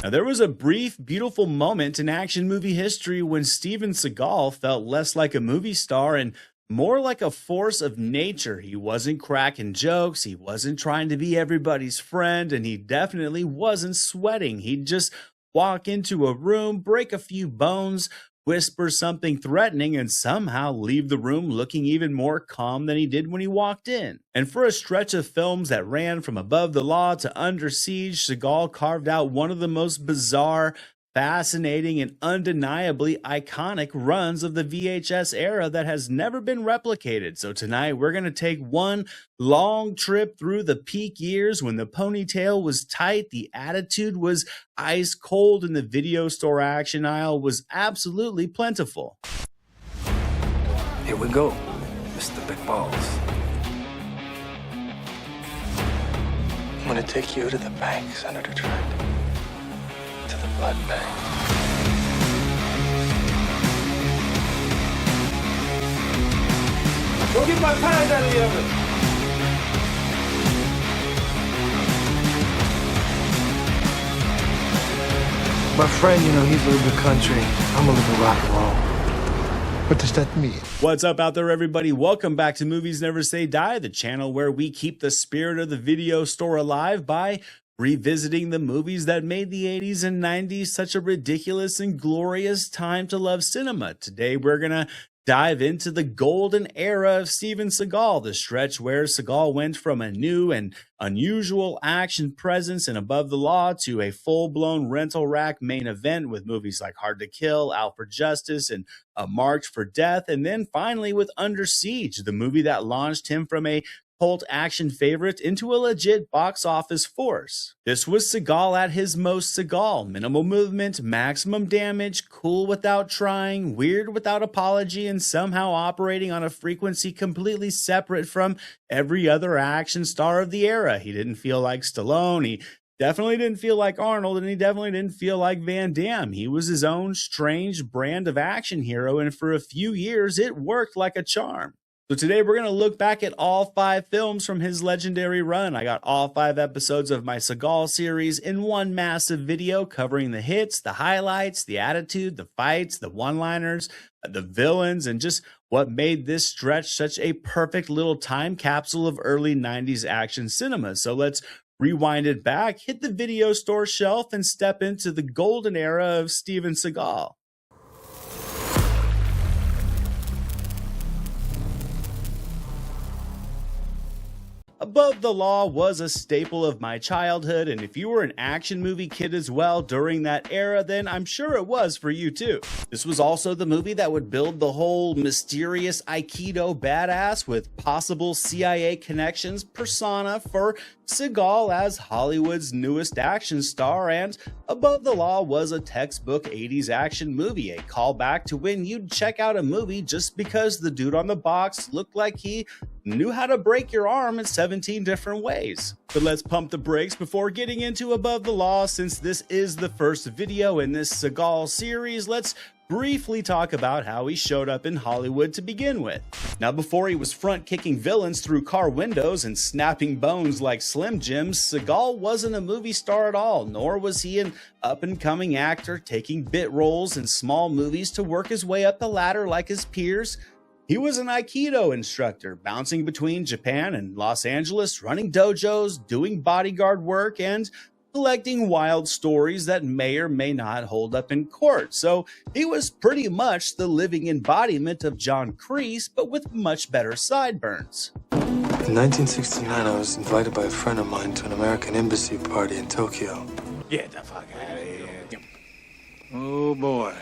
Now, there was a brief, beautiful moment in action movie history when Steven Seagal felt less like a movie star and more like a force of nature. He wasn't cracking jokes, he wasn't trying to be everybody's friend, and he definitely wasn't sweating. He'd just walk into a room, break a few bones, whisper something threatening, and somehow leave the room looking even more calm than he did when he walked in. And for a stretch of films that ran from Above the Law to Under Siege, Seagal carved out one of the most bizarre, fascinating, and undeniably iconic runs of the VHS era that has never been replicated. So tonight we're going to take one long trip through the peak years when the ponytail was tight, the attitude was ice cold, and the video store action aisle was absolutely plentiful. Here we go, Mr. Big Balls. I'm gonna take you to the bank, Senator Trent. To the blood bank. Go get my pies out of the oven! My friend, you know, he's a little bit country. I'm a little bit rock and roll. What does that mean? What's up out there, everybody? Welcome back to Movies Never Say Die, the channel where we keep the spirit of the video store alive by revisiting the movies that made the 80s and 90s such a ridiculous and glorious time to love cinema. Today, we're going to dive into the golden era of Steven Seagal, the stretch where Seagal went from a new and unusual action presence in Above the Law to a full-blown rental rack main event with movies like Hard to Kill, Out for Justice, and A March for Death, and then finally with Under Siege, the movie that launched him from a cult action favorite into a legit box office force. This was Seagal at his most Seagal: minimal movement, maximum damage, cool without trying, weird without apology, and somehow operating on a frequency completely separate from every other action star of the era. He didn't feel like Stallone, he definitely didn't feel like Arnold, and he definitely didn't feel like Van Damme. He was his own strange brand of action hero, and for a few years it worked like a charm. So today we're going to look back at all 5 films from his legendary run. I got all 5 episodes of my Seagal series in one massive video covering the hits, the highlights, the attitude, the fights, the one-liners, the villains, and just what made this stretch such a perfect little time capsule of early 90s action cinema. So let's rewind it back, hit the video store shelf, and step into the golden era of Steven Seagal. Above the Law was a staple of my childhood, and if you were an action movie kid as well during that era, then I'm sure it was for you too. This was also the movie that would build the whole mysterious aikido badass with possible CIA connections persona for Seagal as Hollywood's newest action star, and Above the Law was a textbook 80s action movie, a callback to when you'd check out a movie just because the dude on the box looked like he knew how to break your arm in 17 different ways. But let's pump the brakes before getting into Above the Law. Since this is the first video in this Seagal series, let's briefly talk about how he showed up in Hollywood to begin with. Now, before he was front-kicking villains through car windows and snapping bones like Slim Jims, Seagal wasn't a movie star at all, nor was he an up-and-coming actor taking bit roles in small movies to work his way up the ladder like his peers. He was an aikido instructor, bouncing between Japan and Los Angeles, running dojos, doing bodyguard work, and collecting wild stories that may or may not hold up in court. So he was pretty much the living embodiment of John Kreese, but with much better sideburns. In 1969, I was invited by a friend of mine to an American embassy party in Tokyo. Get the fuck out of here. Oh boy.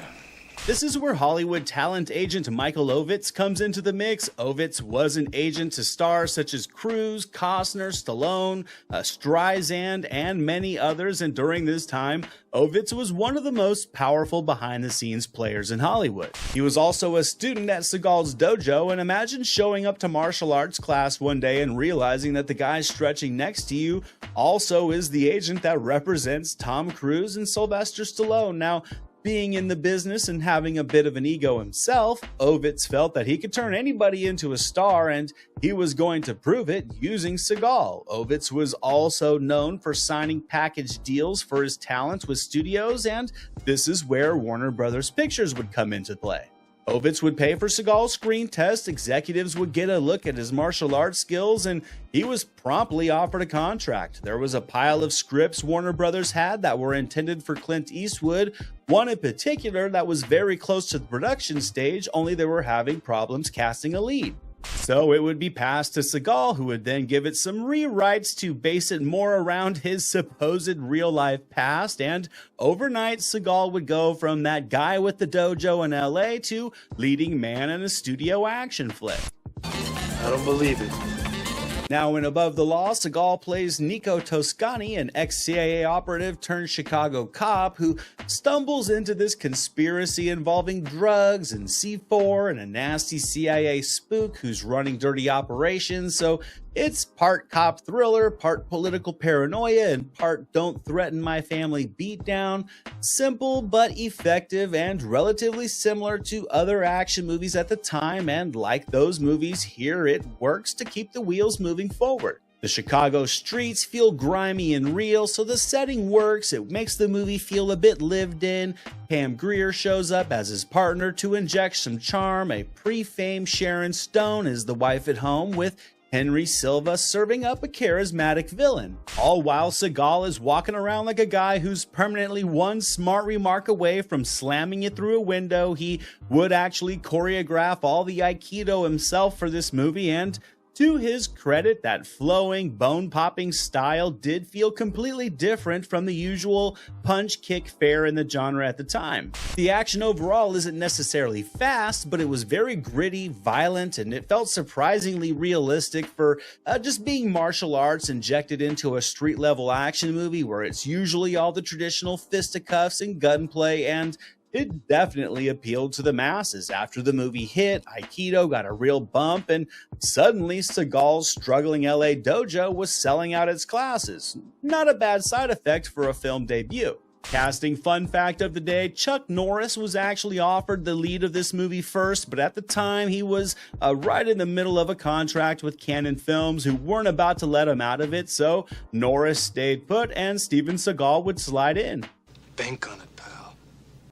This is where Hollywood talent agent Michael Ovitz comes into the mix. Ovitz was an agent to stars such as Cruise, Costner, Stallone, Streisand, and many others, and during this time, Ovitz was one of the most powerful behind-the-scenes players in Hollywood. He was also a student at Seagal's dojo, and imagine showing up to martial arts class one day and realizing that the guy stretching next to you also is the agent that represents Tom Cruise and Sylvester Stallone. Now, Being in the business and having a bit of an ego himself, Ovitz felt that he could turn anybody into a star, and he was going to prove it using Seagal. Ovitz was also known for signing package deals for his talents with studios, and this is where Warner Brothers Pictures would come into play. Ovitz would pay for Seagal's screen test, executives would get a look at his martial arts skills, and he was promptly offered a contract. There was a pile of scripts Warner Brothers had that were intended for Clint Eastwood, one in particular that was very close to the production stage, only they were having problems casting a lead. So it would be passed to Seagal, who would then give it some rewrites to base it more around his supposed real-life past, and overnight Seagal would go from that guy with the dojo in LA to leading man in a studio action flick. I don't believe it. Now in Above the Law, Seagal plays Nico Toscani, an ex-CIA operative turned Chicago cop who stumbles into this conspiracy involving drugs and C4 and a nasty CIA spook who's running dirty operations, so it's part cop thriller, part political paranoia, and part don't threaten my family beatdown. Simple but effective and relatively similar to other action movies at the time, and like those movies, here it works to keep the wheels moving forward. The Chicago streets feel grimy and real, so the setting works. It makes the movie feel a bit lived in. Pam Grier shows up as his partner to inject some charm. A pre-famed Sharon Stone is the wife at home, with Henry Silva serving up a charismatic villain, all while Seagal is walking around like a guy who's permanently one smart remark away from slamming it through a window. He would actually choreograph all the aikido himself for this movie, and to his credit, that flowing, bone-popping style did feel completely different from the usual punch-kick fare in the genre at the time. The action overall isn't necessarily fast, but it was very gritty, violent, and it felt surprisingly realistic for just being martial arts injected into a street-level action movie where it's usually all the traditional fisticuffs and gunplay, and it definitely appealed to the masses. After the movie hit, aikido got a real bump, and suddenly Seagal's struggling LA dojo was selling out its classes. Not a bad side effect for a film debut. Casting fun fact of the day, Chuck Norris was actually offered the lead of this movie first, but at the time he was right in the middle of a contract with Cannon Films, who weren't about to let him out of it, so Norris stayed put and Steven Seagal would slide in. Bank on it.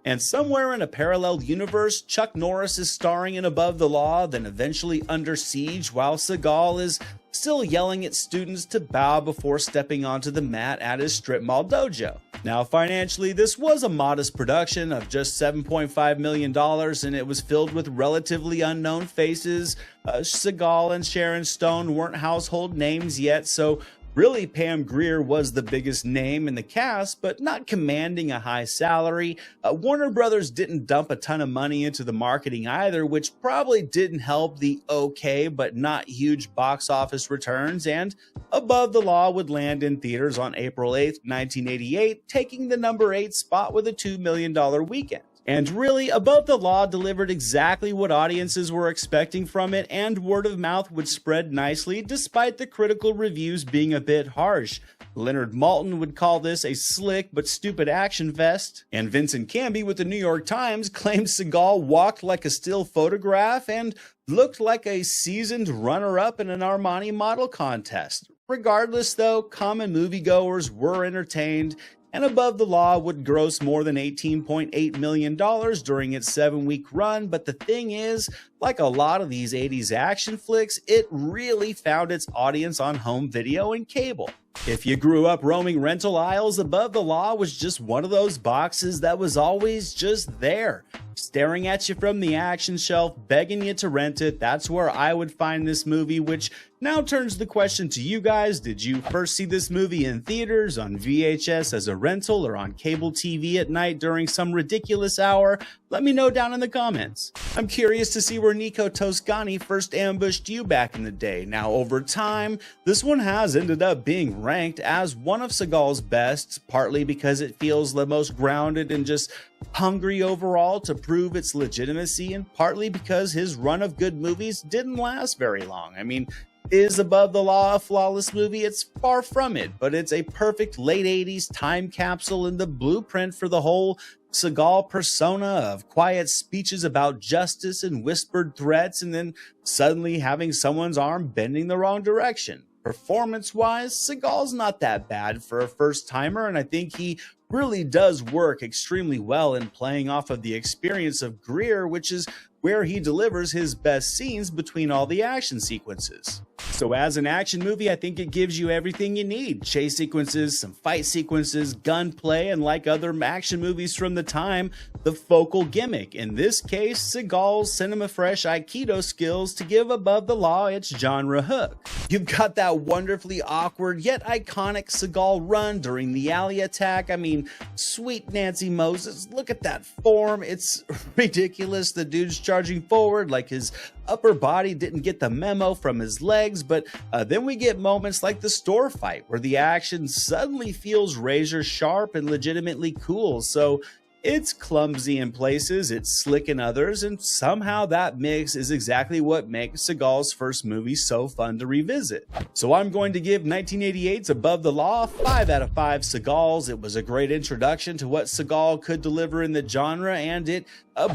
And somewhere in a parallel universe, Chuck Norris is starring in Above the Law, then eventually Under Siege, while Seagal is still yelling at students to bow before stepping onto the mat at his strip mall dojo. Now financially, this was a modest production of just $7.5 million, and it was filled with relatively unknown faces. Seagal and Sharon Stone weren't household names yet, so really, Pam Grier was the biggest name in the cast, but not commanding a high salary. Warner Brothers didn't dump a ton of money into the marketing either, which probably didn't help the okay but not huge box office returns, and Above the Law would land in theaters on April 8th, 1988, taking the number 8 spot with a $2 million weekend. And really, Above the Law delivered exactly what audiences were expecting from it, and word of mouth would spread nicely despite the critical reviews being a bit harsh. Leonard Maltin would call this a slick but stupid action fest, and Vincent Canby with the New York Times claimed Seagal walked like a still photograph and looked like a seasoned runner-up in an Armani model contest. Regardless though, common moviegoers were entertained, and Above the Law would gross more than $18.8 million during its 7-week run, but the thing is, like a lot of these 80s action flicks, it really found its audience on home video and cable. If you grew up roaming rental aisles, Above the Law was just one of those boxes that was always just there, staring at you from the action shelf, begging you to rent it. That's where I would find this movie, which now turns the question to you guys. Did you first see this movie in theaters, on VHS as a rental, or on cable TV at night during some ridiculous hour? Let me know down in the comments. I'm curious to see where Nico Toscani first ambushed you back in the day. Now, over time, this one has ended up being ranked as one of Seagal's best, partly because it feels the most grounded and just hungry overall to prove its legitimacy, and partly because his run of good movies didn't last very long. I mean, Is Above the Law a flawless movie? It's far from it, but it's a perfect late 80s time capsule and the blueprint for the whole Seagal persona of quiet speeches about justice and whispered threats, and then suddenly having someone's arm bending the wrong direction. Performance-wise, Seagal's not that bad for a first-timer, and I think he really does work extremely well in playing off of the experience of Greer, which is where he delivers his best scenes between all the action sequences. So as an action movie, I think it gives you everything you need. Chase sequences, some fight sequences, gunplay, and like other action movies from the time, the focal gimmick. In this case, Seagal's cinema-fresh aikido skills to give Above the Law its genre hook. You've got that wonderfully awkward yet iconic Seagal run during the alley attack. I mean, sweet Nancy Moses, look at that form. It's ridiculous. The dude's charging forward like his upper body didn't get the memo from his legs, but then we get moments like the store fight where the action suddenly feels razor sharp and legitimately cool. So it's clumsy in places, it's slick in others, and somehow that mix is exactly what makes Seagal's first movie so fun to revisit. So I'm going to give 1988's Above the Law 5 out of 5 Seagals. It was a great introduction to what Seagal could deliver in the genre, and it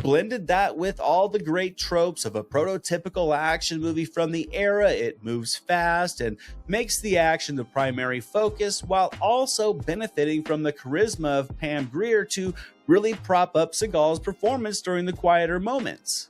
blended that with all the great tropes of a prototypical action movie from the era. It moves fast and makes the action the primary focus, while also benefiting from the charisma of Pam Grier to really prop up Seagal's performance during the quieter moments.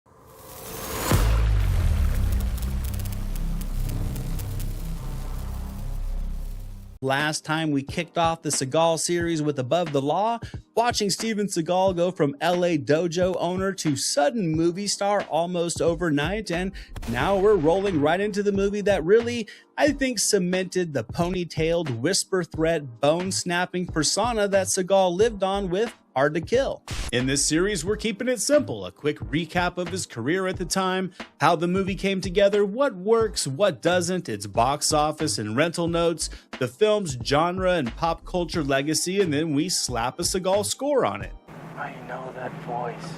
Last time we kicked off the Seagal series with Above the Law, watching Steven Seagal go from LA dojo owner to sudden movie star almost overnight, and now we're rolling right into the movie that really, I think, cemented the ponytailed, whisper threat, bone-snapping persona that Seagal lived on with Hard to Kill. In this series, we're keeping it simple. A quick recap of his career at the time, how the movie came together, what works, what doesn't, its box office and rental notes, the film's genre and pop culture legacy, and then we slap a Seagal score on it. I know that voice.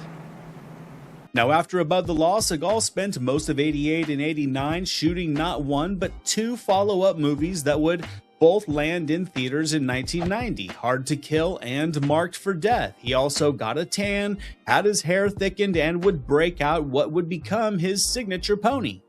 Now, after Above the Law, Seagal spent most of 88 and 89 shooting not one, but 2 follow-up movies that would both land in theaters in 1990, Hard to Kill and Marked for Death. He also got a tan, had his hair thickened, and would break out what would become his signature pony.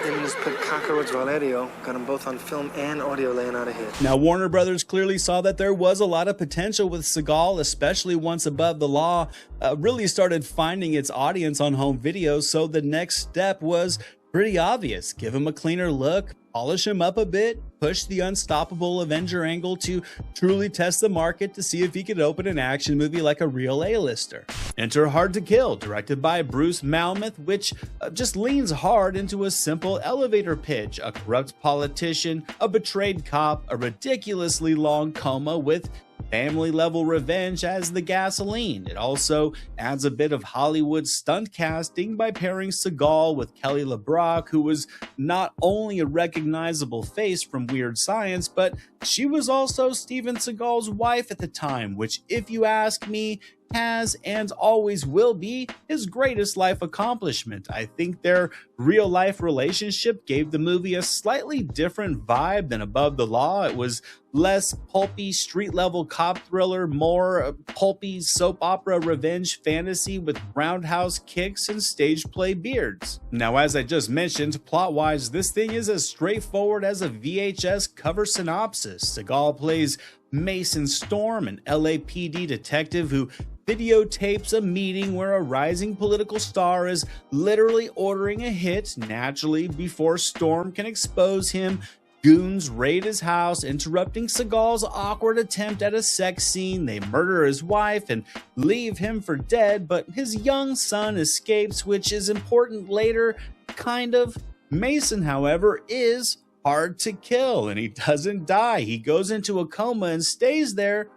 They just put Cockroach Valerio, got them both on film and audio laying out ahead. Now, Warner Brothers clearly saw that there was a lot of potential with Seagal, especially once Above the Law really started finding its audience on home video, so the next step was pretty obvious. Give him a cleaner look, polish him up a bit, push the unstoppable Avenger angle to truly test the market to see if he could open an action movie like a real A-lister. Enter Hard to Kill, directed by Bruce Malmuth, which just leans hard into a simple elevator pitch, a corrupt politician, a betrayed cop, a ridiculously long coma with family-level revenge as the gasoline. It also adds a bit of Hollywood stunt casting by pairing Seagal with Kelly LeBrock, who was not only a recognizable face from Weird Science, but she was also Steven Seagal's wife at the time, which, if you ask me, has and always will be his greatest life accomplishment. I think their real-life relationship gave the movie a slightly different vibe than Above the Law. It was less pulpy street-level cop thriller, more pulpy soap opera revenge fantasy with roundhouse kicks and stage play beards. Now, as I just mentioned, plot-wise, this thing is as straightforward as a VHS cover synopsis. Seagal plays Mason Storm, an LAPD detective who videotapes a meeting where a rising political star is literally ordering a hit. Naturally, before Storm can expose him, goons raid his house, interrupting Seagal's awkward attempt at a sex scene. They murder his wife and leave him for dead, but his young son escapes, which is important later, kind of. Mason, however, is hard to kill, and he doesn't die. He goes into a coma and stays there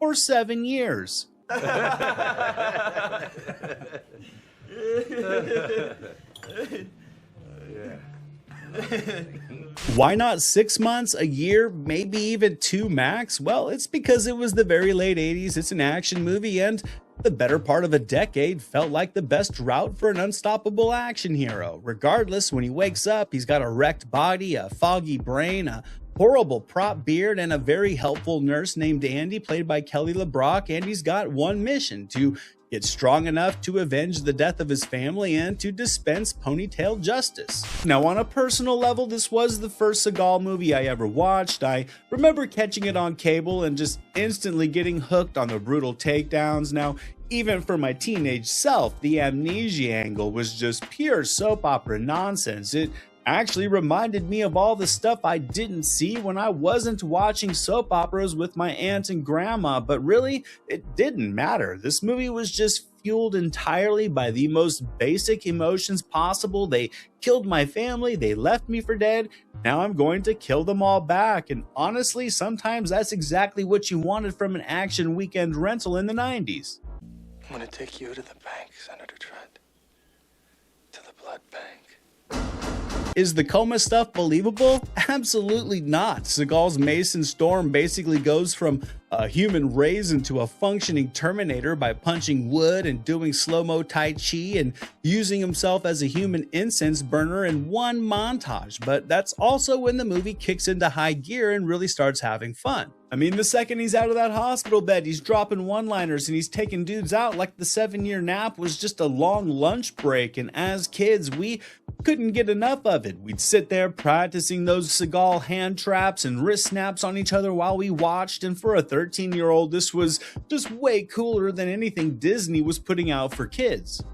for 7 years. Why not 6 months, a year, maybe even 2 max? Well, it's because it was the very late 80s, it's an action movie, and the better part of a decade felt like the best route for an unstoppable action hero. Regardless, when he wakes up, he's got a wrecked body, a foggy brain, a horrible prop beard, and a very helpful nurse named Andy, played by Kelly LeBrock, and he's got one mission: to get strong enough to avenge the death of his family and to dispense ponytail justice. Now, on a personal level, this was the first Seagal movie I ever watched. I remember catching it on cable and just instantly getting hooked on the brutal takedowns. Now, even for my teenage self, the amnesia angle was just pure soap opera nonsense. It actually reminded me of all the stuff I didn't see when I wasn't watching soap operas with my aunt and grandma, but really, it didn't matter. This movie was just fueled entirely by the most basic emotions possible. They killed my family, they left me for dead, now I'm going to kill them all back. And honestly, sometimes that's exactly what you wanted from an action weekend rental in the 90s. I'm gonna take you to the bank, Senator Trent. To the blood bank. Is the coma stuff believable? Absolutely not. Seagal's Mason Storm basically goes from a human raised into a functioning Terminator by punching wood and doing slow-mo Tai Chi and using himself as a human incense burner in one montage. But that's also when the movie kicks into high gear and really starts having fun. I mean, the second he's out of that hospital bed, he's dropping one-liners and he's taking dudes out like the 7-year nap was just a long lunch break. And as kids, we couldn't get enough of it. We'd sit there practicing those Seagal hand traps and wrist snaps on each other while we watched. And for a 13-year-old, this was just way cooler than anything Disney was putting out for kids.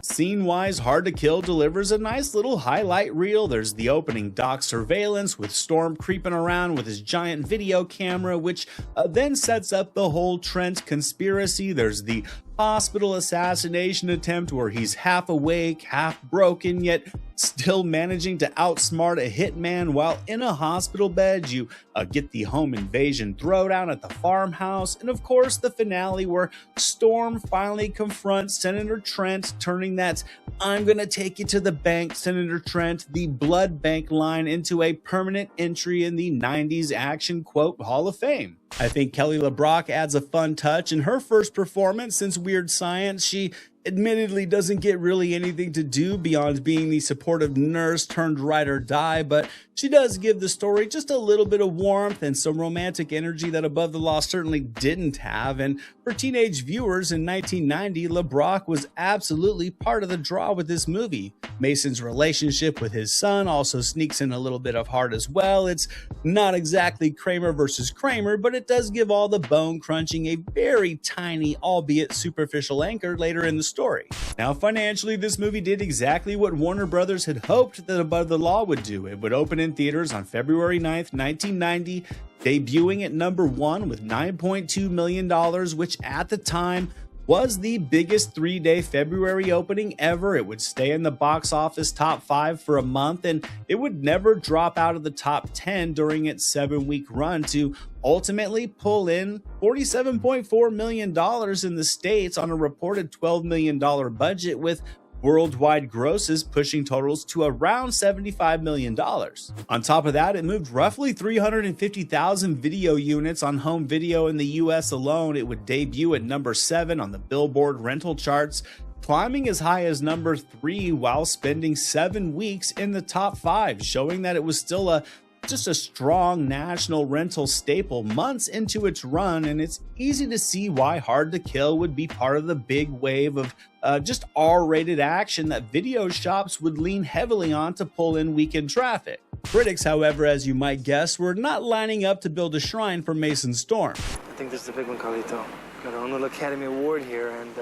Scene-wise, Hard to Kill delivers a nice little highlight reel. There's the opening dock surveillance with Storm creeping around with his giant video camera, which then sets up the whole Trent conspiracy. There's the hospital assassination attempt where he's half awake, half broken, yet still managing to outsmart a hitman while in a hospital bed. You get the home invasion throwdown at the farmhouse, and of course the finale where Storm finally confronts Senator Trent, turning that "I'm gonna take you to the bank, Senator Trent," the blood bank line, into a permanent entry in the 90s action quote Hall of Fame. I think Kelly LeBrock adds a fun touch in her first performance since Weird Science. She admittedly doesn't get really anything to do beyond being the supportive nurse turned ride or die, but she does give the story just a little bit of warmth and some romantic energy that Above the Law certainly didn't have. And for teenage viewers in 1990, LeBrock was absolutely part of the draw with this movie. Mason's relationship with his son also sneaks in a little bit of heart as well. It's not exactly Kramer versus Kramer, but it does give all the bone crunching a very tiny, albeit superficial anchor later in the story. Now, financially, this movie did exactly what Warner Brothers had hoped that Above the Law would do. It would open in theaters on February 9th, 1990, debuting at #1 with $9.2 million, which at the time was the biggest 3-day February opening ever. It would stay in the box office top 5 for a month, and it would never drop out of the top 10 during its 7-week run to ultimately pull in $47.4 million in the States on a reported $12 million budget, with worldwide grosses pushing totals to around $75 million. On top of that, it moved roughly 350,000 video units on home video in the US alone. It would debut at #7 on the Billboard rental charts, climbing as high as #3 while spending 7 weeks in the top 5, showing that it was still just a strong national rental staple months into its run. And it's easy to see why Hard to Kill would be part of the big wave of just R-rated action that video shops would lean heavily on to pull in weekend traffic. Critics, however, as you might guess, were not lining up to build a shrine for Mason Storm. I think this is the big one, Carlito. Got our own little Academy Award here, and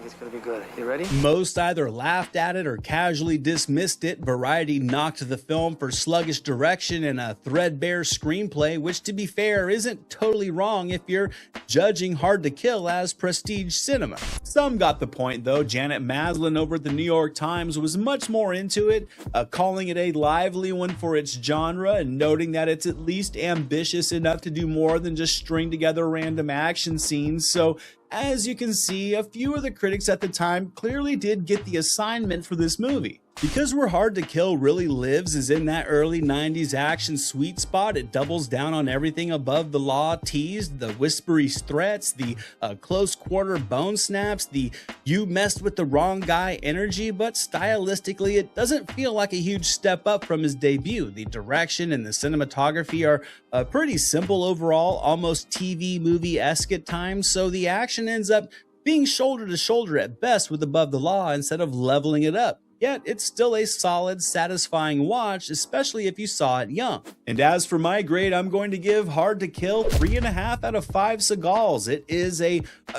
think it's gonna be good. You ready? Most either laughed at it or casually dismissed it. Variety knocked the film for sluggish direction and a threadbare screenplay, which, to be fair, isn't totally wrong if you're judging Hard to Kill as prestige cinema. Some got the point, though. Janet Maslin over at the New York Times was much more into it, calling it a lively one for its genre and noting that it's at least ambitious enough to do more than just string together random action scenes. So, as you can see, a few of the critics at the time clearly did get the assignment for this movie. Because where Hard to Kill really lives is in that early 90s action sweet spot, it doubles down on everything above the law teased, the whispery threats, the close quarter bone snaps, the you messed with the wrong guy energy, but stylistically it doesn't feel like a huge step up from his debut. The direction and the cinematography are pretty simple overall, almost TV movie-esque at times, so the action ends up being shoulder to shoulder at best with Above the Law instead of leveling it up. Yet, it's still a solid, satisfying watch, especially if you saw it young. And as for my grade, I'm going to give Hard to Kill 3.5 out of 5 Seagals. It is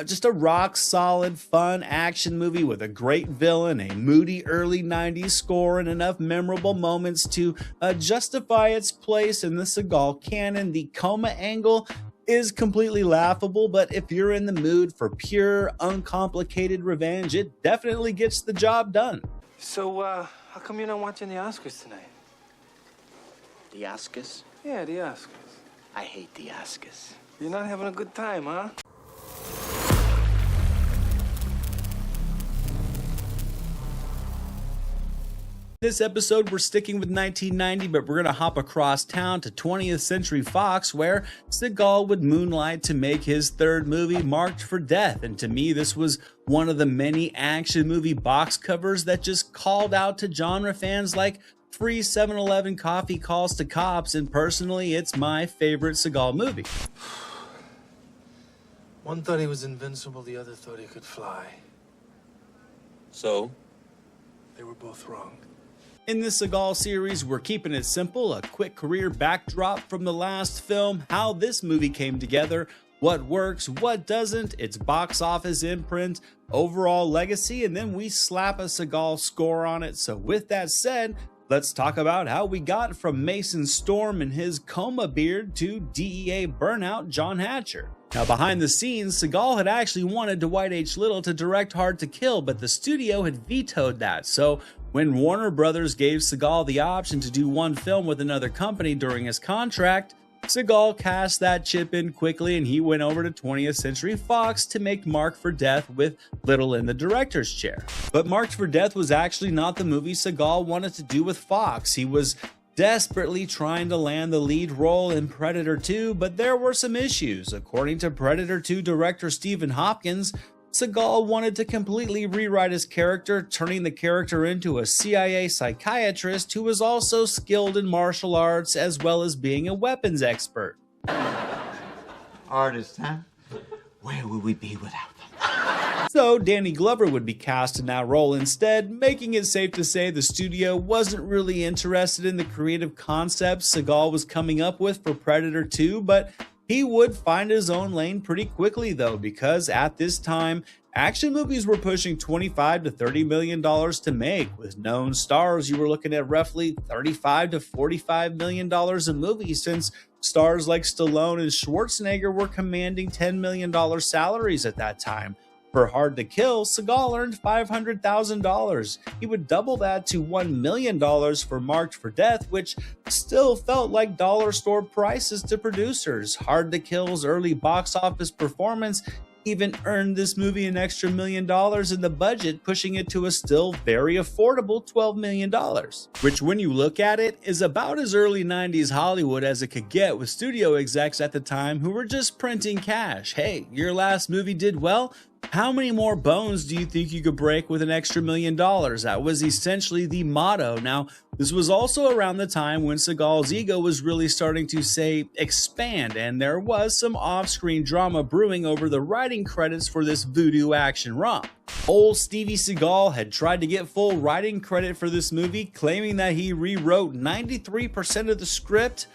just a rock-solid, fun action movie with a great villain, a moody early 90s score, and enough memorable moments to justify its place in the Seagal canon. The coma angle is completely laughable, but if you're in the mood for pure, uncomplicated revenge, it definitely gets the job done. So, how come you're not watching the Oscars tonight? The Oscars? Yeah, the Oscars. I hate the Oscars. You're not having a good time, huh? This episode, we're sticking with 1990, but we're going to hop across town to 20th Century Fox, where Seagal would moonlight to make his third movie, Marked for Death. And to me, this was one of the many action movie box covers that just called out to genre fans like free 7-Eleven coffee calls to cops, and personally, it's my favorite Seagal movie. One thought he was invincible, the other thought he could fly. So? They were both wrong. In the Seagal series, we're keeping it simple, a quick career backdrop from the last film, how this movie came together, what works, what doesn't, its box office imprint, overall legacy, and then we slap a Seagal score on it. So with that said, let's talk about how we got from Mason Storm and his coma beard to DEA burnout John Hatcher. Now, behind the scenes, Seagal had actually wanted Dwight H. Little to direct Hard to Kill, but the studio had vetoed that. So when Warner Brothers gave Seagal the option to do one film with another company during his contract, Seagal cast that chip in quickly and he went over to 20th Century Fox to make Marked for Death with Little in the director's chair. But Marked for Death was actually not the movie Seagal wanted to do with Fox. He was desperately trying to land the lead role in Predator 2, but there were some issues. According to Predator 2 director Stephen Hopkins, Seagal wanted to completely rewrite his character, turning the character into a CIA psychiatrist who was also skilled in martial arts as well as being a weapons expert. Artists, huh? Where would we be without them? So Danny Glover would be cast in that role instead, making it safe to say the studio wasn't really interested in the creative concepts Seagal was coming up with for Predator 2, but he would find his own lane pretty quickly though, because at this time, action movies were pushing $25 to $30 million to make. With known stars, you were looking at roughly $35 to $45 million a movie, since stars like Stallone and Schwarzenegger were commanding $10 million salaries at that time. For Hard to Kill, Seagal earned $500,000. He would double that to $1 million for Marked for Death, which still felt like dollar store prices to producers. Hard to Kill's early box office performance even earned this movie an extra $1 million in the budget, pushing it to a still very affordable $12 million. Which, when you look at it, is about as early 90s Hollywood as it could get, with studio execs at the time who were just printing cash. Hey, your last movie did well? How many more bones do you think you could break with an extra $1 million? That was essentially the motto. Now, this was also around the time when Seagal's ego was really starting to, say, expand, and there was some off-screen drama brewing over the writing credits for this voodoo action romp. Old Stevie Seagal had tried to get full writing credit for this movie, claiming that he rewrote 93% of the script.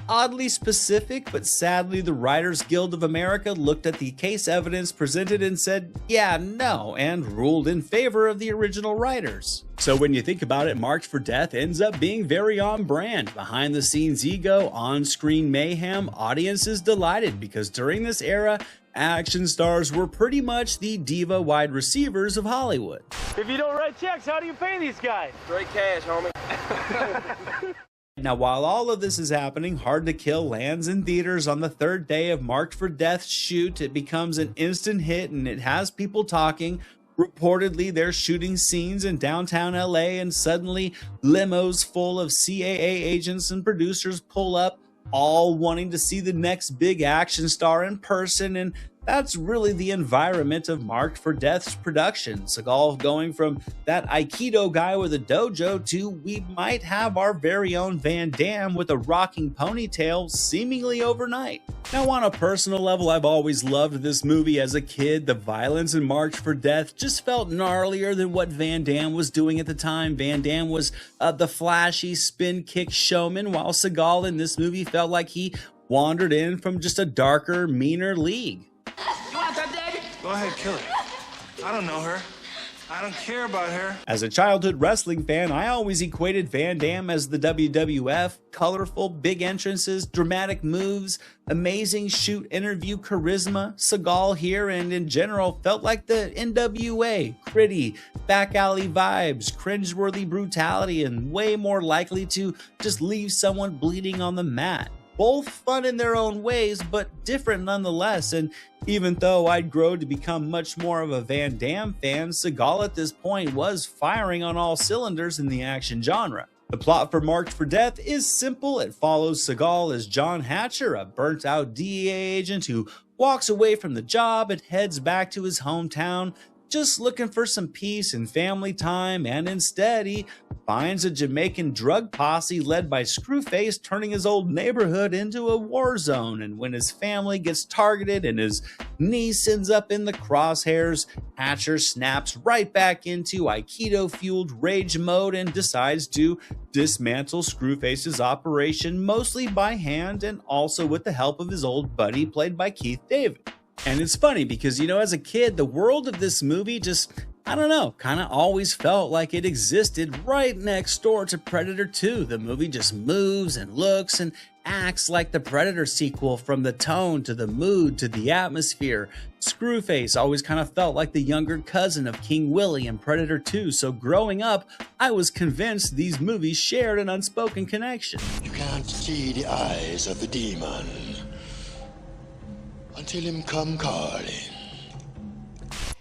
Oddly specific, but sadly the Writers Guild of America looked at the case evidence presented and said, yeah, no, and ruled in favor of the original writers. So when you think about it, Marked for Death ends up being very on brand. Behind the scenes ego, on-screen mayhem, audiences delighted because during this era, action stars were pretty much the diva wide receivers of Hollywood. If you don't write checks, how do you pay these guys? Straight cash, homie. Now, while all of this is happening, Hard to Kill lands in theaters on the third day of Marked for Death's shoot. It becomes an instant hit and it has people talking. Reportedly, they're shooting scenes in downtown LA and suddenly limos full of CAA agents and producers pull up, all wanting to see the next big action star in person, and that's really the environment of Marked for Death's production. Seagal going from that aikido guy with a dojo to we might have our very own Van Damme with a rocking ponytail seemingly overnight. Now, on a personal level, I've always loved this movie as a kid. The violence in Marked for Death just felt gnarlier than what Van Damme was doing at the time. Van Damme was the flashy spin kick showman, while Seagal in this movie felt like he wandered in from just a darker, meaner league. You want that, David? Go ahead, kill her. I don't know her. I don't care about her. As a childhood wrestling fan, I always equated Van Damme as the WWF. Colorful, big entrances, dramatic moves, amazing shoot interview charisma. Seagal here and in general felt like the NWA. Gritty, back alley vibes, cringeworthy brutality, and way more likely to just leave someone bleeding on the mat. Both fun in their own ways, but different nonetheless. And even though I'd grow to become much more of a Van Damme fan, Seagal at this point was firing on all cylinders in the action genre. The plot for Marked for Death is simple. It follows Seagal as John Hatcher, a burnt-out DEA agent who walks away from the job and heads back to his hometown, just looking for some peace and family time, and instead he finds a Jamaican drug posse led by Screwface turning his old neighborhood into a war zone. And when his family gets targeted and his niece ends up in the crosshairs, Hatcher snaps right back into Aikido-fueled rage mode and decides to dismantle Screwface's operation mostly by hand and also with the help of his old buddy played by Keith David. And it's funny because, you know, as a kid, the world of this movie just, I don't know, kind of always felt like it existed right next door to Predator 2. The movie just moves and looks and acts like the Predator sequel, from the tone to the mood to the atmosphere. Screwface always kind of felt like the younger cousin of King Willie in Predator 2. So growing up, I was convinced these movies shared an unspoken connection. You can't see the eyes of the demon until him come calling.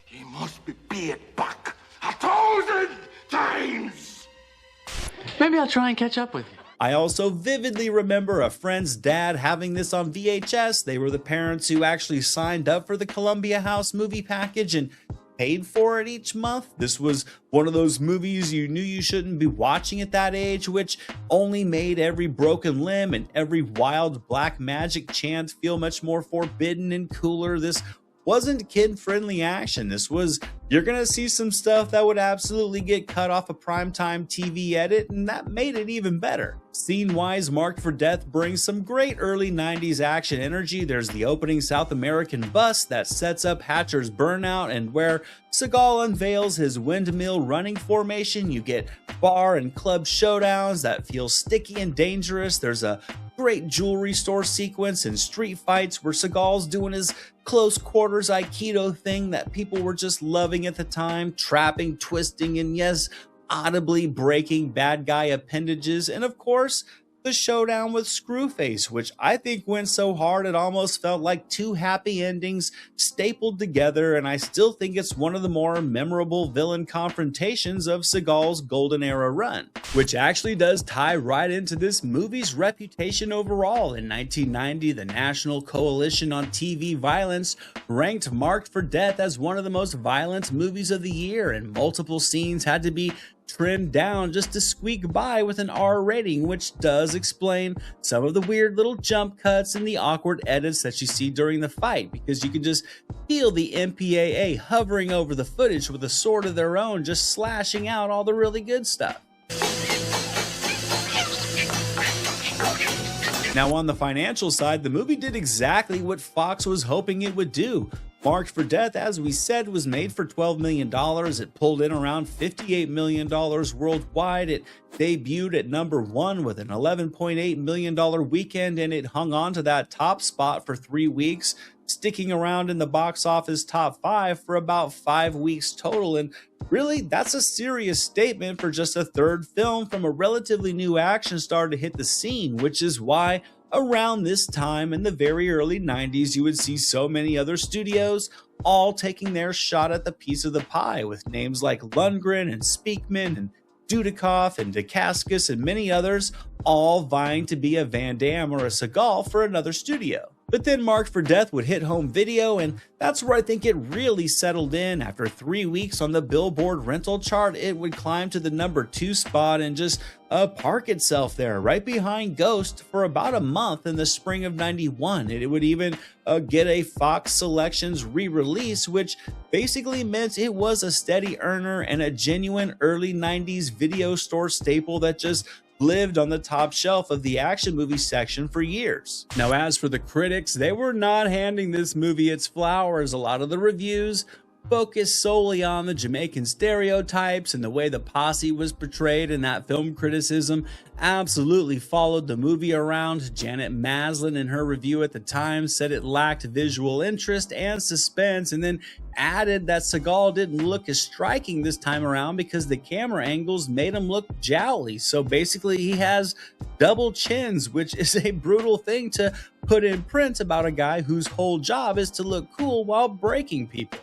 He must be beat back 1,000 times. Maybe I'll try and catch up with you. I also vividly remember a friend's dad having this on VHS. They were the parents who actually signed up for the Columbia House movie package and paid for it each month. This was one of those movies you knew you shouldn't be watching at that age, which only made every broken limb and every wild black magic chant feel much more forbidden and cooler. This wasn't kid-friendly action. This was, you're gonna see some stuff that would absolutely get cut off a primetime TV edit, and that made it even better. Scene-wise, Marked for Death brings some great early 90s action energy. There's the opening South American bus that sets up Hatcher's burnout, and where Seagal unveils his windmill running formation, you get bar and club showdowns that feel sticky and dangerous. There's a great jewelry store sequence and street fights where Seagal's doing his close quarters Aikido thing that people were just loving at the time, trapping, twisting, and yes, audibly breaking bad guy appendages. And of course, the showdown with Screwface, which I think went so hard it almost felt like two happy endings stapled together, and I still think it's one of the more memorable villain confrontations of Seagal's golden era run, which actually does tie right into this movie's reputation overall. In 1990, the National Coalition on TV Violence ranked Marked for Death as one of the most violent movies of the year, and multiple scenes had to be trimmed down just to squeak by with an R rating, which does explain some of the weird little jump cuts and the awkward edits that you see during the fight, because you can just feel the MPAA hovering over the footage with a sword of their own, just slashing out all the really good stuff. Now, on the financial side, the movie did exactly what Fox was hoping it would do. Marked for Death, as we said, was made for $12 million. It pulled in around $58 million worldwide. It debuted at #1 with an $11.8 million weekend, and it hung on to that top spot for 3 weeks, sticking around in the box office top 5 for about 5 weeks total. And really, that's a serious statement for just a third film from a relatively new action star to hit the scene, which is why around this time in the very early 90s, you would see so many other studios all taking their shot at the piece of the pie, with names like Lundgren and Speakman and Dudikoff and Dacascos and many others all vying to be a Van Damme or a Seagal for another studio. But then Marked for Death would hit home video, and that's where I think it really settled in. After 3 weeks on the Billboard rental chart, it would climb to the #2 spot and just park itself there right behind Ghost for about a month in the spring of '91. And it would even get a Fox Selections re-release, which basically meant it was a steady earner and a genuine early 90s video store staple that just lived on the top shelf of the action movie section for years. Now, as for the critics, they were not handing this movie its flowers. A lot of the reviews focused solely on the Jamaican stereotypes and the way the posse was portrayed, and that film criticism absolutely followed the movie around. Janet Maslin, in her review at the time, said it lacked visual interest and suspense, and then added that Seagal didn't look as striking this time around because the camera angles made him look jowly. So basically, he has double chins, which is a brutal thing to put in print about a guy whose whole job is to look cool while breaking people.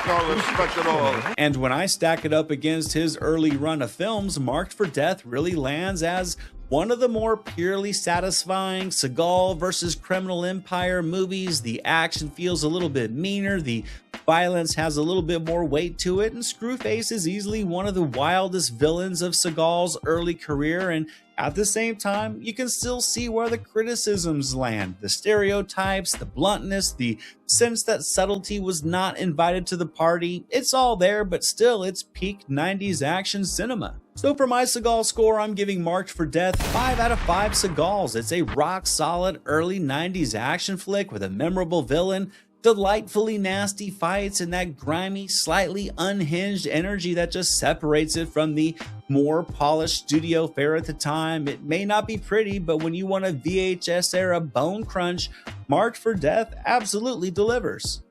No respect at all. And when I stack it up against his early run of films, Marked for Death really lands as one of the more purely satisfying Seagal versus Criminal Empire movies. The action feels a little bit meaner, the violence has a little bit more weight to it, and Screwface is easily one of the wildest villains of Seagal's early career. And at the same time, you can still see where the criticisms land. The stereotypes, the bluntness, the sense that subtlety was not invited to the party. It's all there, but still, it's peak 90s action cinema. So for my Seagal score, I'm giving Marked for Death 5 out of 5 Seagals. It's a rock-solid early 90s action flick with a memorable villain, delightfully nasty fights, and that grimy, slightly unhinged energy that just separates it from the more polished studio fare at the time. It may not be pretty, but when you want a VHS-era bone crunch, Marked for Death absolutely delivers.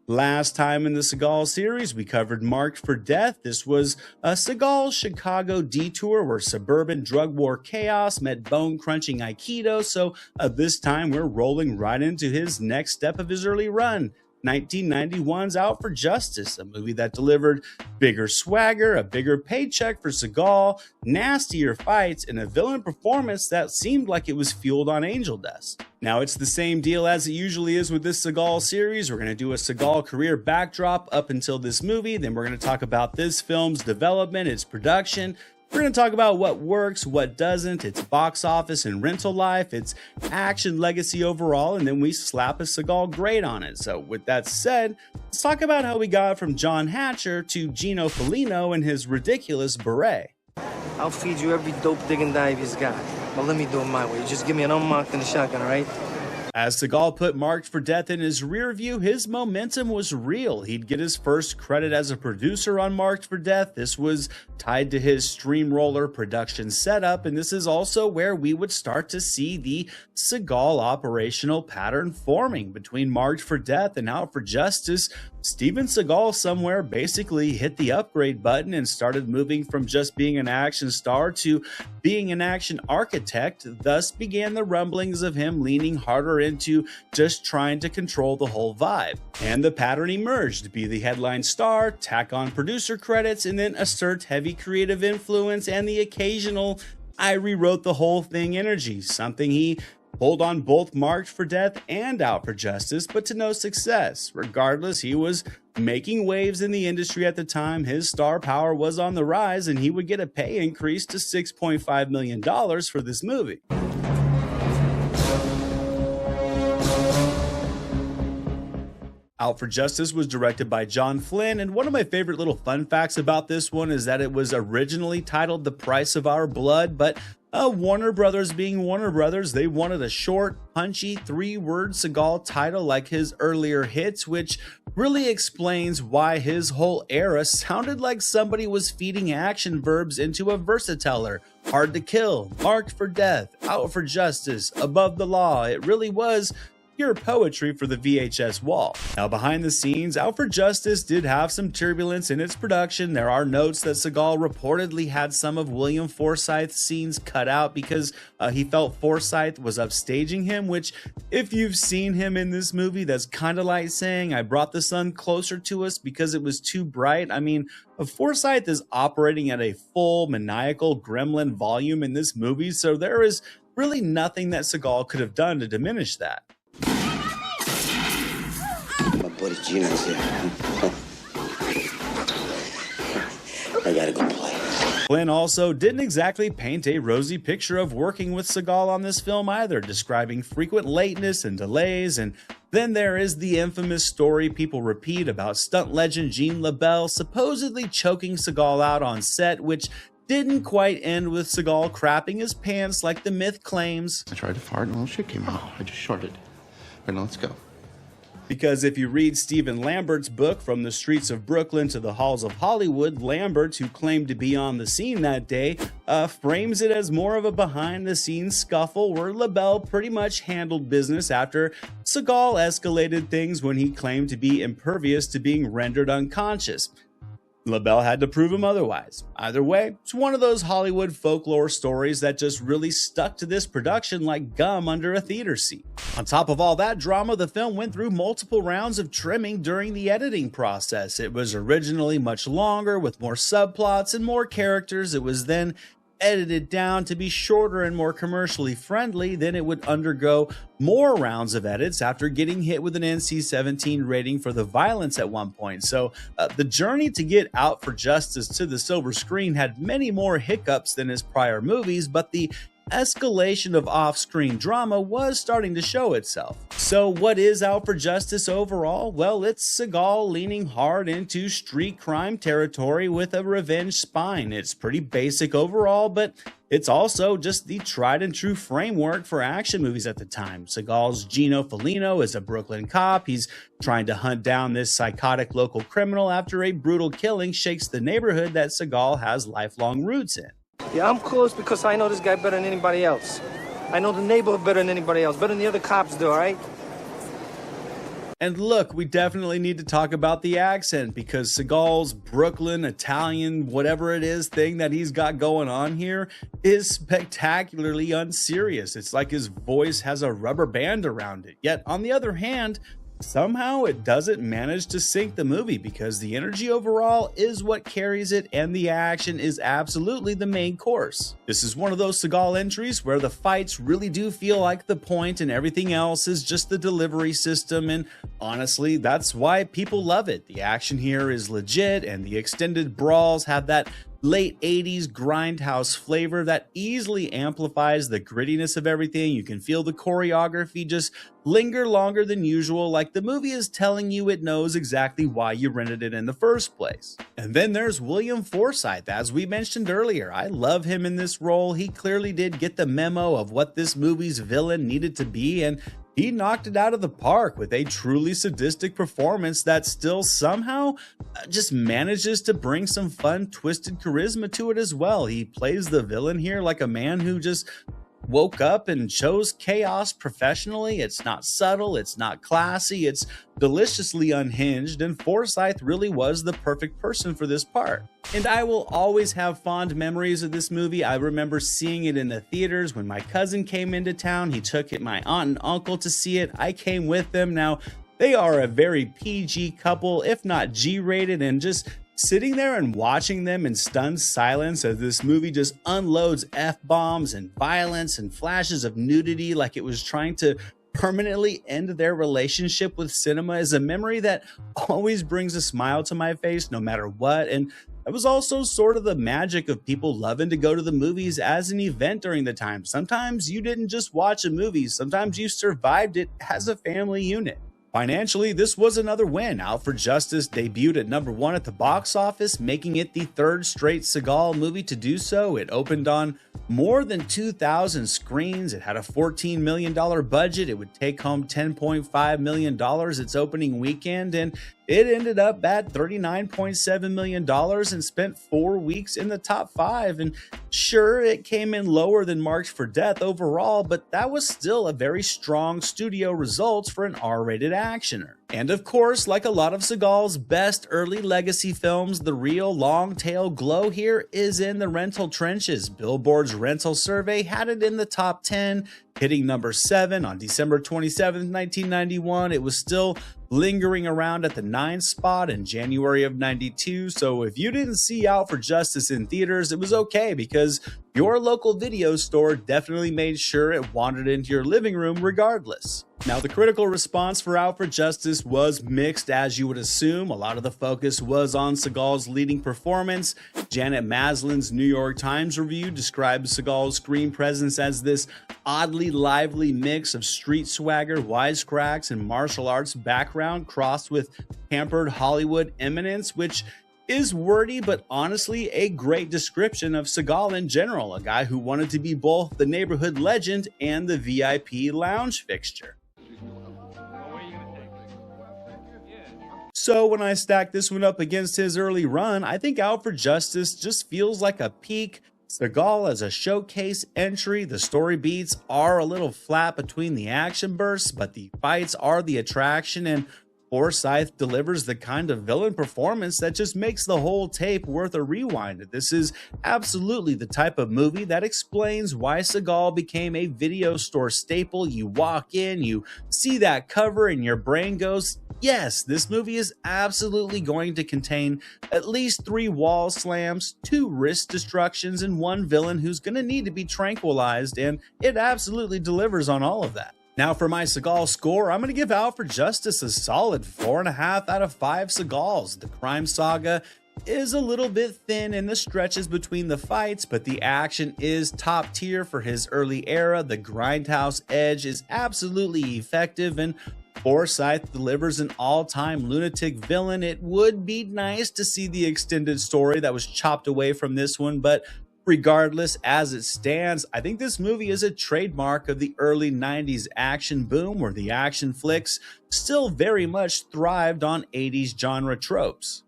Last time in the Seagal series, we covered Marked for Death. This was a Seagal Chicago detour where suburban drug war chaos met bone-crunching aikido, so this time we're rolling right into his next step of his early run. 1991's Out for Justice, a movie that delivered bigger swagger, a bigger paycheck for Seagal, nastier fights, and a villain performance that seemed like it was fueled on angel dust. Now, it's the same deal as it usually is with this Seagal series. We're going to do a Seagal career backdrop up until this movie, then we're going to talk about this film's development, its production. We're going to talk about what works, what doesn't, its box office and rental life, its action legacy overall, and then we slap a Seagal grade on it. So with that said, let's talk about how we got from John Hatcher to Gino Felino and his ridiculous beret. I'll feed you every dope digging dive he's got. But let me do it my way. You just give me an unmarked and a shotgun, all right? As Seagal put Marked for Death in his rear view, his momentum was real. He'd get his first credit as a producer on Marked for Death. This was tied to his Streamroller production setup, and this is also where we would start to see the Seagal operational pattern forming. Between Marked for Death and Out for Justice, Steven Seagal somewhere basically hit the upgrade button and started moving from just being an action star to being an action architect. Thus began the rumblings of him leaning harder into just trying to control the whole vibe. And the pattern emerged: be the headline star, tack on producer credits, and then assert heavy creative influence and the occasional "I rewrote the whole thing" energy, something he pulled on both Marked for Death and Out for Justice, but to no success. Regardless, he was making waves in the industry at the time. His star power was on the rise, and he would get a pay increase to $6.5 million for this movie. Out for Justice was directed by John Flynn, and one of my favorite little fun facts about this one is that it was originally titled The Price of Our Blood, but Warner Brothers being Warner Brothers, they wanted a short, punchy, 3-word Seagal title like his earlier hits, which really explains why his whole era sounded like somebody was feeding action verbs into a versateller. Hard to kill, marked for death, out for justice, above the law. It really was pure poetry for the VHS wall. Now, behind the scenes, Out for Justice did have some turbulence in its production. There are notes that Seagal reportedly had some of William Forsythe's scenes cut out because he felt Forsythe was upstaging him, which, if you've seen him in this movie, that's kind of like saying, I brought the sun closer to us because it was too bright. I mean, Forsythe is operating at a full maniacal gremlin volume in this movie, so there is really nothing that Seagal could have done to diminish that. Buddy Gino's here. I gotta go play. Flynn also didn't exactly paint a rosy picture of working with Seagal on this film either, describing frequent lateness and delays. And then there is the infamous story people repeat about stunt legend Gene LaBelle supposedly choking Seagal out on set, which didn't quite end with Seagal crapping his pants like the myth claims. I tried to fart and a little shit came out. I just shorted. Right, now let's go. Because if you read Stephen Lambert's book, From the Streets of Brooklyn to the Halls of Hollywood, Lambert, who claimed to be on the scene that day, frames it as more of a behind-the-scenes scuffle where LaBelle pretty much handled business after Seagal escalated things when he claimed to be impervious to being rendered unconscious. LaBelle had to prove him otherwise. Either way, it's one of those Hollywood folklore stories that just really stuck to this production like gum under a theater seat. On top of all that drama, the film went through multiple rounds of trimming during the editing process. It was originally much longer with more subplots and more characters. It was then edited down to be shorter and more commercially friendly. Then it would undergo more rounds of edits after getting hit with an NC-17 rating for the violence at one point. So the journey to get Out for Justice to the silver screen had many more hiccups than his prior movies, but the escalation of off-screen drama was starting to show itself. So what is Out for Justice overall? Well, it's Seagal leaning hard into street crime territory with a revenge spine. It's pretty basic overall, but it's also just the tried and true framework for action movies at the time. Seagal's Gino Felino is a Brooklyn cop. He's trying to hunt down this psychotic local criminal after a brutal killing shakes the neighborhood that Seagal has lifelong roots in. Yeah, I'm close because I know this guy better than anybody else. I know the neighborhood better than anybody else, better than the other cops do, all right? And look, we definitely need to talk about the accent because Seagal's Brooklyn, Italian, whatever it is thing that he's got going on here is spectacularly unserious. It's like his voice has a rubber band around it. Yet, on the other hand, somehow it doesn't manage to sink the movie because the energy overall is what carries it and the action is absolutely the main course. This is one of those Seagal entries where the fights really do feel like the point and everything else is just the delivery system, and honestly, that's why people love it. The action here is legit and the extended brawls have that late 80s grindhouse flavor that easily amplifies the grittiness of everything. You can feel the choreography just linger longer than usual, like the movie is telling you it knows exactly why you rented it in the first place. And then there's William Forsythe, as we mentioned earlier. I love him in this role. He clearly did get the memo of what this movie's villain needed to be, and he knocked it out of the park with a truly sadistic performance that still somehow just manages to bring some fun, twisted charisma to it as well. He plays the villain here like a man who just woke up and chose chaos professionally. It's not subtle, it's not classy, it's deliciously unhinged, and Forsythe really was the perfect person for this part. And I will always have fond memories of this movie. I remember seeing it in the theaters when my cousin came into town. He took my aunt and uncle to see it. I came with them. Now, they are a very PG couple, if not G-rated, and just sitting there and watching them in stunned silence as this movie just unloads F-bombs and violence and flashes of nudity like it was trying to permanently end their relationship with cinema is a memory that always brings a smile to my face no matter what. And it was also sort of the magic of people loving to go to the movies as an event during the time. Sometimes you didn't just watch a movie, sometimes you survived it as a family unit. Financially, this was another win. Out for Justice debuted at #1 at the box office, making it the third straight Seagal movie to do so. It opened on more than 2,000 screens. It had a $14 million budget. It would take home $10.5 million its opening weekend, and it ended up at $39.7 million and spent 4 weeks in the top 5. And sure, it came in lower than Marked for Death overall, but that was still a very strong studio result for an R-rated actioner. And of course, like a lot of Seagal's best early legacy films, the real long tail glow here is in the rental trenches. Billboard's rental survey had it in the top 10, hitting #7 on December 27, 1991. It was still lingering around at the 9th spot in January of '92. So if you didn't see Out for Justice in theaters, it was okay, because your local video store definitely made sure it wandered into your living room regardless. Now, the critical response for Out for Justice was mixed, as you would assume. A lot of the focus was on Seagal's leading performance. Janet Maslin's New York Times review described Seagal's screen presence as this oddly lively mix of street swagger, wisecracks, and martial arts background crossed with pampered Hollywood eminence, which is wordy but honestly a great description of Seagal in general, a guy who wanted to be both the neighborhood legend and the VIP lounge fixture. So when I stack this one up against his early run, I think Out for Justice just feels like a peak. Seagal as a showcase entry. The story beats are a little flat between the action bursts, but the fights are the attraction, and Forsyth delivers the kind of villain performance that just makes the whole tape worth a rewind. This is absolutely the type of movie that explains why Seagal became a video store staple. You walk in, you see that cover, and your brain goes, yes, this movie is absolutely going to contain at least 3 wall slams, 2 wrist destructions, and 1 villain who's going to need to be tranquilized, and it absolutely delivers on all of that. Now for my Seagal score, I'm going to give Out for Justice a solid 4.5 out of 5 Seagals. The crime saga is a little bit thin in the stretches between the fights, but the action is top tier for his early era. The grindhouse edge is absolutely effective, and Forsyth delivers an all-time lunatic villain. It would be nice to see the extended story that was chopped away from this one, but regardless, as it stands, I think this movie is a trademark of the early 90s action boom, where the action flicks still very much thrived on 80s genre tropes.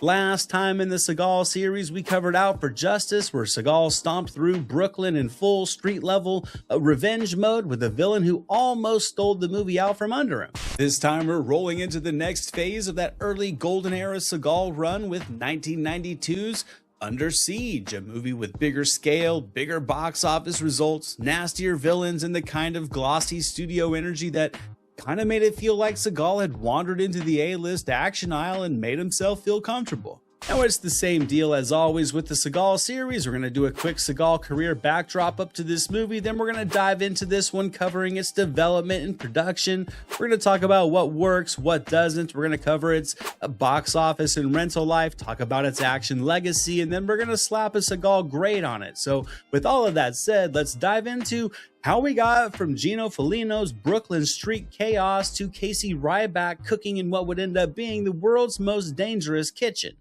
Last time in the Seagal series, we covered Out for Justice, where Seagal stomped through Brooklyn in full street-level revenge mode with a villain who almost stole the movie out from under him. This time, we're rolling into the next phase of that early golden era Seagal run with 1992's Under Siege, a movie with bigger scale, bigger box office results, nastier villains, and the kind of glossy studio energy that kind of made it feel like Seagal had wandered into the A-list action aisle and made himself feel comfortable. Now, it's the same deal as always with the Seagal series. We're going to do a quick Seagal career backdrop up to this movie, then we're going to dive into this one, covering its development and production. We're going to talk about what works, what doesn't. We're going to cover its box office and rental life, talk about its action legacy, and then we're going to slap a Seagal grade on it. So with all of that said, let's dive into how we got from Gino Felino's Brooklyn street chaos to Casey Ryback cooking in what would end up being the world's most dangerous kitchen.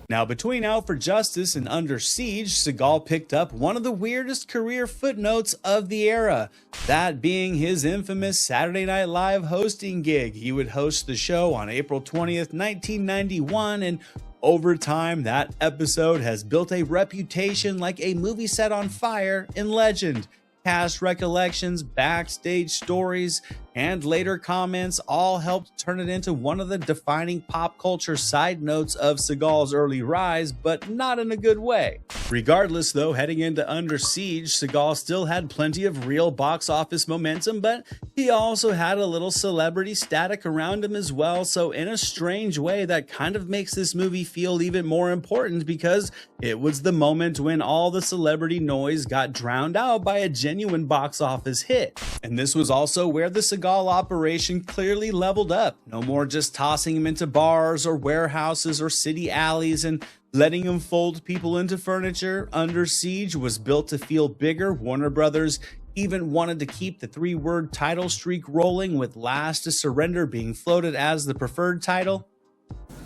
Now, between Out for Justice and Under Siege, Seagal picked up one of the weirdest career footnotes of the era, that being his infamous Saturday Night Live hosting gig. He would host the show on April 20th, 1991, and over time, that episode has built a reputation like a movie set on fire in legend. Past recollections, backstage stories, and later comments all helped turn it into one of the defining pop culture side notes of Seagal's early rise, but not in a good way. Regardless though, heading into Under Siege, Seagal still had plenty of real box office momentum, but he also had a little celebrity static around him as well, so in a strange way that kind of makes this movie feel even more important, because it was the moment when all the celebrity noise got drowned out by a genuine box office hit. And this was also where the Seagal Seagal operation clearly leveled up. No more just tossing him into bars or warehouses or city alleys and letting him fold people into furniture. Under Siege was built to feel bigger. Warner Brothers even wanted to keep the three-word title streak rolling, with Last to Surrender being floated as the preferred title.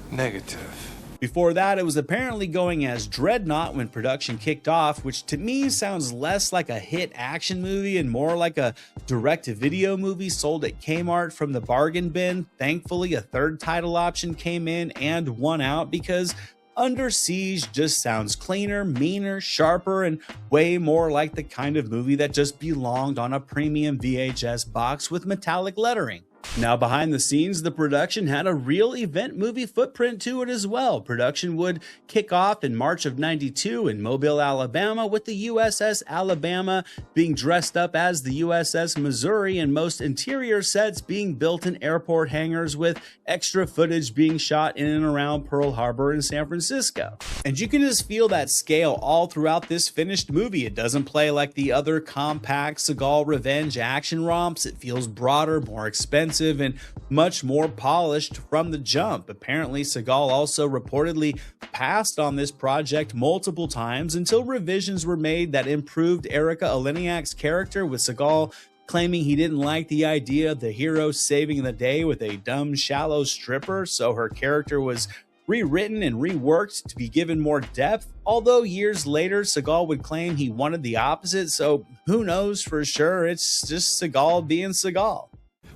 Negative. Before that, it was apparently going as Dreadnought when production kicked off, which to me sounds less like a hit action movie and more like a direct-to-video movie sold at Kmart from the bargain bin. Thankfully, a third title option came in and won out, because Under Siege just sounds cleaner, meaner, sharper, and way more like the kind of movie that just belonged on a premium VHS box with metallic lettering. Now, behind the scenes, the production had a real event movie footprint to it as well. Production would kick off in March of '92 in Mobile, Alabama, with the USS Alabama being dressed up as the USS Missouri, and most interior sets being built in airport hangars, with extra footage being shot in and around Pearl Harbor and San Francisco. And you can just feel that scale all throughout this finished movie. It doesn't play like the other compact Seagal revenge action romps. It feels broader, more expensive, and much more polished from the jump. Apparently, Seagal also reportedly passed on this project multiple times until revisions were made that improved Erica Eleniak's character, with Seagal claiming he didn't like the idea of the hero saving the day with a dumb, shallow stripper, so her character was rewritten and reworked to be given more depth. Although years later, Seagal would claim he wanted the opposite, so who knows for sure. It's just Seagal being Seagal.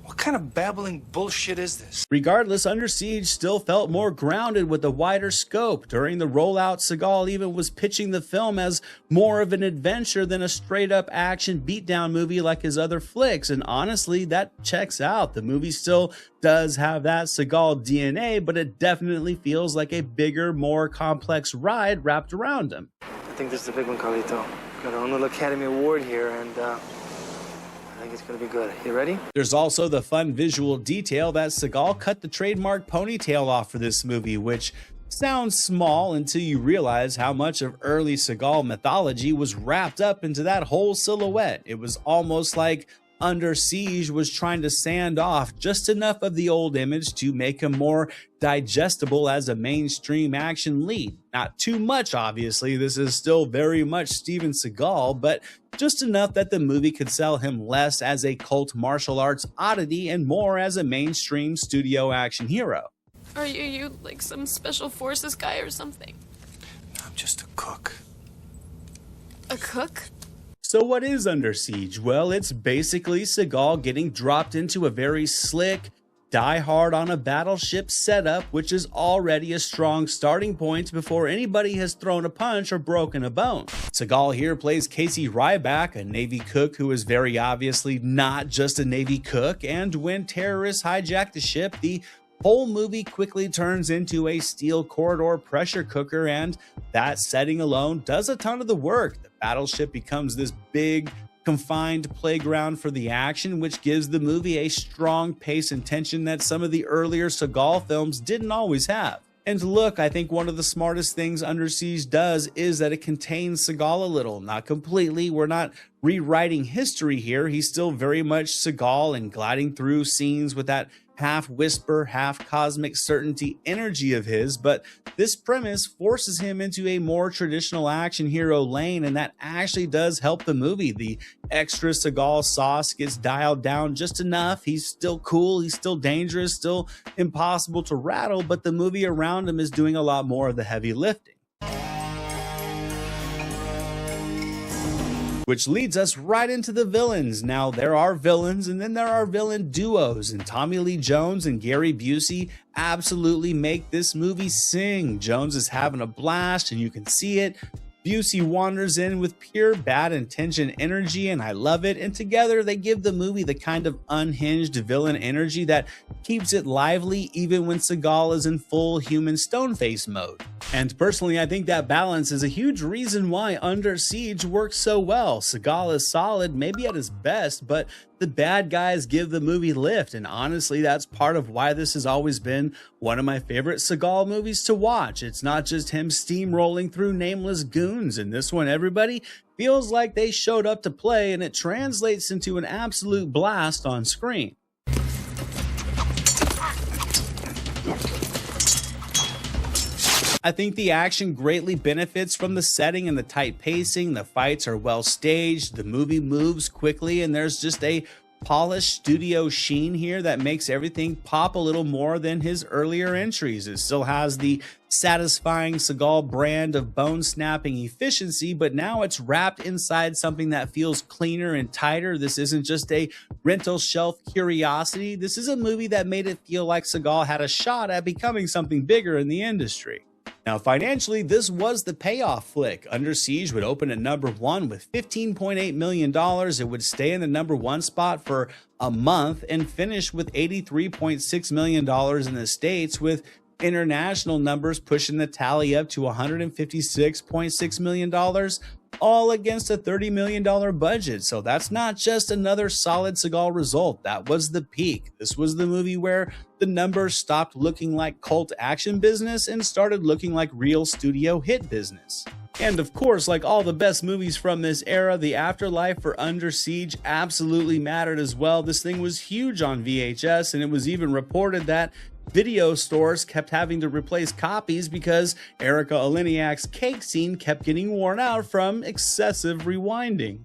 What kind of babbling bullshit is this? Regardless, Under Siege still felt more grounded with a wider scope. During the rollout, Seagal even was pitching the film as more of an adventure than a straight-up action beatdown movie like his other flicks, and honestly, that checks out. The movie still does have that Seagal DNA, but it definitely feels like a bigger, more complex ride wrapped around him. I think this is the big one, Carlito. Got our own little Academy Award here, and I think it's gonna be good. You ready? There's also the fun visual detail that Seagal cut the trademark ponytail off for this movie, which sounds small until you realize how much of early Seagal mythology was wrapped up into that whole silhouette. It was almost like Under Siege was trying to sand off just enough of the old image to make him more digestible as a mainstream action lead. Not too much, obviously. This is still very much Steven Seagal, but just enough that the movie could sell him less as a cult martial arts oddity and more as a mainstream studio action hero. Are you like some special forces guy or something? I'm just a cook. A cook? So what is Under Siege? Well, it's basically Seagal getting dropped into a very slick, die hard on a battleship setup, which is already a strong starting point before anybody has thrown a punch or broken a bone. Seagal here plays Casey Ryback, a Navy cook who is very obviously not just a Navy cook, and when terrorists hijack the ship, the whole movie quickly turns into a steel corridor pressure cooker, and that setting alone does a ton of the work. The battleship becomes this big, confined playground for the action, which gives the movie a strong pace and tension that some of the earlier Seagal films didn't always have. And look, I think one of the smartest things Under Siege does is that it contains Seagal a little, not completely. We're not rewriting history here. He's still very much Seagal and gliding through scenes with that half whisper, half cosmic certainty energy of his, but this premise forces him into a more traditional action hero lane, and that actually does help the movie. The extra Seagal sauce gets dialed down just enough. He's still cool, he's still dangerous, still impossible to rattle, but the movie around him is doing a lot more of the heavy lifting. Which leads us right into the villains. Now, there are villains, and then there are villain duos, and Tommy Lee Jones and Gary Busey absolutely make this movie sing. Jones is having a blast, and you can see it. Busey wanders in with pure bad intention energy, and I love it. And together they give the movie the kind of unhinged villain energy that keeps it lively even when Seagal is in full human stoneface mode. And personally, I think that balance is a huge reason why Under Siege works so well. Seagal is solid, maybe at his best, but the bad guys give the movie lift, and honestly, that's part of why this has always been one of my favorite Seagal movies to watch. It's not just him steamrolling through nameless goons. In this one, everybody feels like they showed up to play, and it translates into an absolute blast on screen. I think the action greatly benefits from the setting and the tight pacing. The fights are well staged, the movie moves quickly, and there's just a polished studio sheen here that makes everything pop a little more than his earlier entries. It still has the satisfying Seagal brand of bone-snapping efficiency, but now it's wrapped inside something that feels cleaner and tighter. This isn't just a rental shelf curiosity. This is a movie that made it feel like Seagal had a shot at becoming something bigger in the industry. Now, financially, this was the payoff flick. Under Siege would open at #1 with $15.8 million. It would stay in the #1 spot for a month and finish with $83.6 million in the States, with international numbers pushing the tally up to $156.6 million, all against a $30 million budget. So that's not just another solid Seagal result. That was the peak. This was the movie where the numbers stopped looking like cult action business and started looking like real studio hit business. And of course, like all the best movies from this era, the afterlife for Under Siege absolutely mattered as well. This thing was huge on VHS, and it was even reported that video stores kept having to replace copies because Erika Eleniak's cake scene kept getting worn out from excessive rewinding.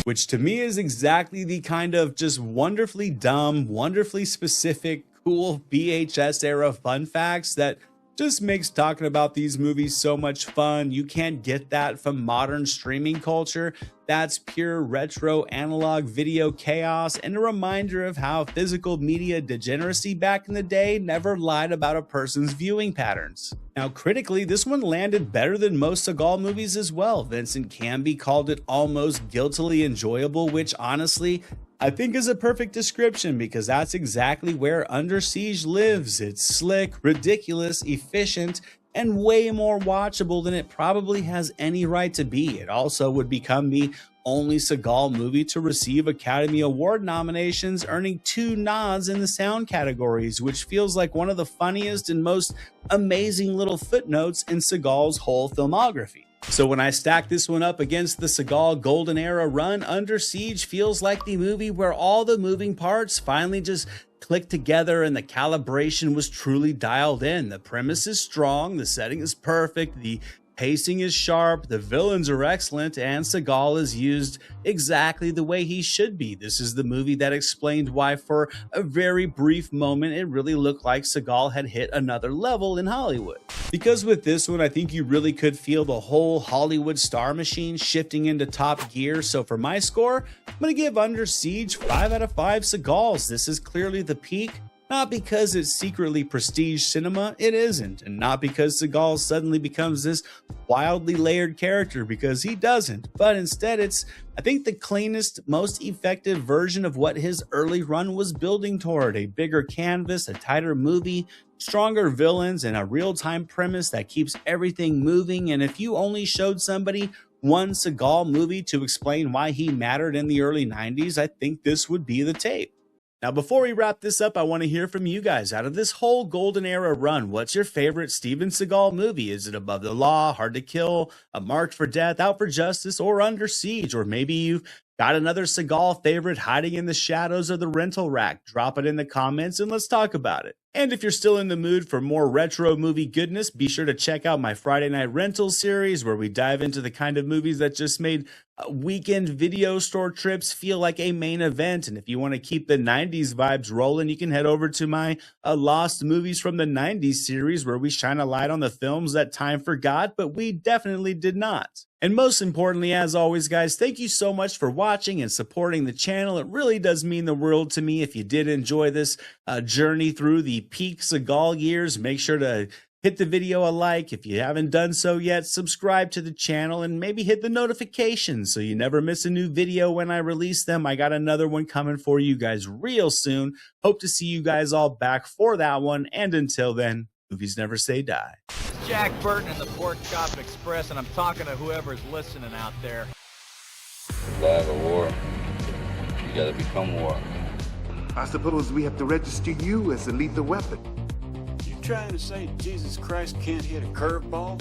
Which to me is exactly the kind of just wonderfully dumb, wonderfully specific, cool VHS era fun facts that just makes talking about these movies so much fun. You can't get that from modern streaming culture. That's pure retro analog video chaos and a reminder of how physical media degeneracy back in the day never lied about a person's viewing patterns. Now, critically, this one landed better than most Seagal movies as well. Vincent Canby called it almost guiltily enjoyable, which honestly, I think is a perfect description because that's exactly where Under Siege lives. It's slick, ridiculous, efficient, and way more watchable than it probably has any right to be. It also would become the only Seagal movie to receive Academy Award nominations, earning 2 nods in the sound categories, which feels like one of the funniest and most amazing little footnotes in Seagal's whole filmography. So when I stack this one up against the Seagal Golden Era run, Under Siege feels like the movie where all the moving parts finally just clicked together and the calibration was truly dialed in. The premise is strong, the setting is perfect, the pacing is sharp, the villains are excellent, and Seagal is used exactly the way he should be. This is the movie that explained why for a very brief moment it really looked like Seagal had hit another level in Hollywood. Because with this one, I think you really could feel the whole Hollywood star machine shifting into top gear. So for my score, I'm going to give Under Siege 5 out of 5 Seagals. This is clearly the peak. Not because it's secretly prestige cinema, it isn't. And not because Seagal suddenly becomes this wildly layered character, because he doesn't. But instead it's, I think, the cleanest, most effective version of what his early run was building toward. A bigger canvas, a tighter movie, stronger villains, and a real-time premise that keeps everything moving. And if you only showed somebody one Seagal movie to explain why he mattered in the early 90s, I think this would be the tape. Now, before we wrap this up, I want to hear from you guys. Out of this whole Golden Era run, what's your favorite Steven Seagal movie? Is it Above the Law, Hard to Kill, A Marked for Death, Out for Justice, or Under Siege? Or maybe you've got another Seagal favorite hiding in the shadows of the rental rack. Drop it in the comments and let's talk about it. And if you're still in the mood for more retro movie goodness, be sure to check out my Friday Night Rentals series, where we dive into the kind of movies that just made weekend video store trips feel like a main event. And if you want to keep the 90s vibes rolling, you can head over to my Lost Movies from the 90s series, where we shine a light on the films that time forgot, but we definitely did not. And most importantly, as always, guys, thank you so much for watching and supporting the channel. It really does mean the world to me. If you did enjoy this journey through the peak Seagal years, make sure to hit the video a like. If you haven't done so yet, subscribe to the channel and maybe hit the notifications so you never miss a new video when I release them. I got another one coming for you guys real soon. Hope to see you guys all back for that one. And until then, movies never say die. Jack Burton and the Pork Chop Express, and I'm talking to whoever's listening out there. Flag of war. You gotta become war. I suppose we have to register you as a lethal weapon. You trying to say Jesus Christ can't hit a curveball?